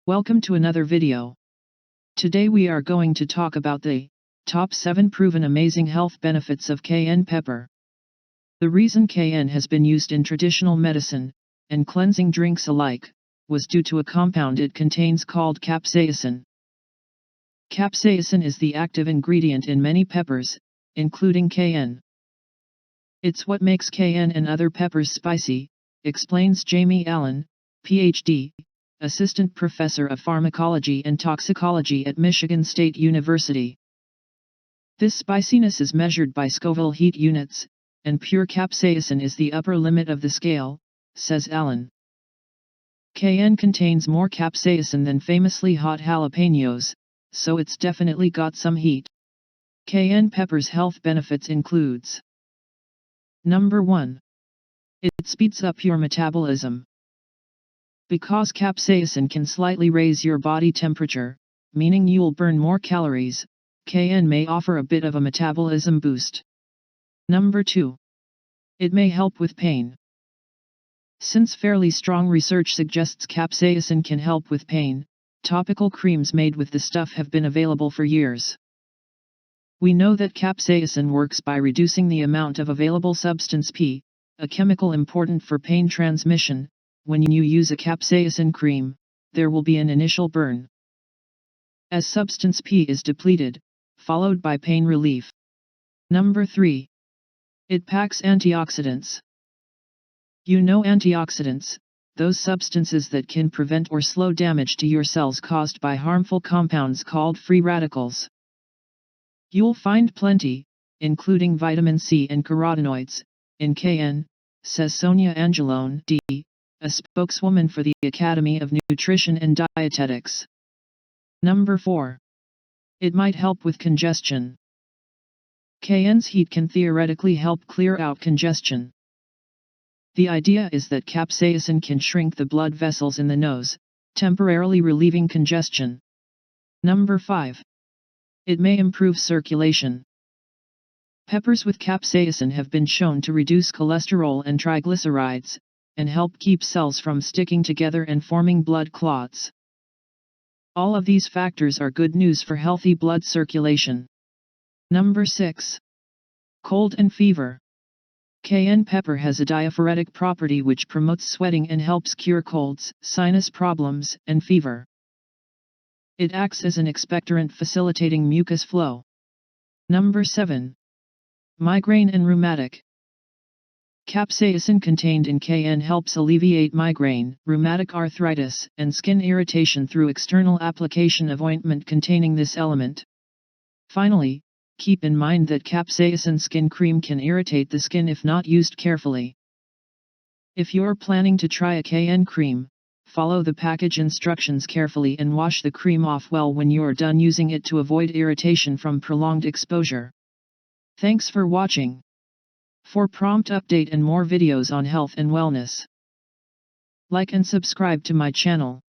Welcome to another video. Today we are going to talk about the top 7 proven amazing health benefits of cayenne pepper. The reason cayenne has been used in traditional medicine and cleansing drinks alike was due to a compound it contains called capsaicin. Capsaicin is the active ingredient in many peppers, including cayenne. It's what makes cayenne and other peppers spicy, explains Jamie Allen, Ph.D., Assistant Professor of Pharmacology and Toxicology at Michigan State University. This spiciness is measured by Scoville heat units, and pure capsaicin is the upper limit of the scale, says Allen. Cayenne contains more capsaicin than famously hot jalapenos, so it's definitely got some heat. Cayenne pepper's health benefits includes: Number 1. It speeds up your metabolism. Because capsaicin can slightly raise your body temperature, meaning you'll burn more calories, cayenne may offer a bit of a metabolism boost. Number 2. It may help with pain. Since fairly strong research suggests capsaicin can help with pain, topical creams made with the stuff have been available for years. We know that capsaicin works by reducing the amount of available substance P, a chemical important for pain transmission. When you use a capsaicin cream, there will be an initial burn. As substance P is depleted, followed by pain relief. Number 3. It packs antioxidants. You know antioxidants, those substances that can prevent or slow damage to your cells caused by harmful compounds called free radicals. You'll find plenty, including vitamin C and carotenoids, in cayenne, says Sonia Angelone, D., a spokeswoman for the Academy of Nutrition and Dietetics. Number 4. It might help with congestion. Cayenne's heat can theoretically help clear out congestion. The idea is that capsaicin can shrink the blood vessels in the nose, temporarily relieving congestion. Number 5. It may improve circulation. Peppers with capsaicin have been shown to reduce cholesterol and triglycerides, and help keep cells from sticking together and forming blood clots. All of these factors are good news for healthy blood circulation. Number 6. Cold and fever. Cayenne pepper has a diaphoretic property which promotes sweating and helps cure colds, sinus problems, and fever. It acts as an expectorant facilitating mucus flow. Number 7. Migraine and rheumatic. Capsaicin contained in cayenne helps alleviate migraine, rheumatic arthritis, and skin irritation through external application of ointment containing this element. Finally, keep in mind that capsaicin skin cream can irritate the skin if not used carefully. If you're planning to try a cayenne cream, follow the package instructions carefully and wash the cream off well when you're done using it to avoid irritation from prolonged exposure. Thanks for watching. For prompt update and more videos on health and wellness, like and subscribe to my channel.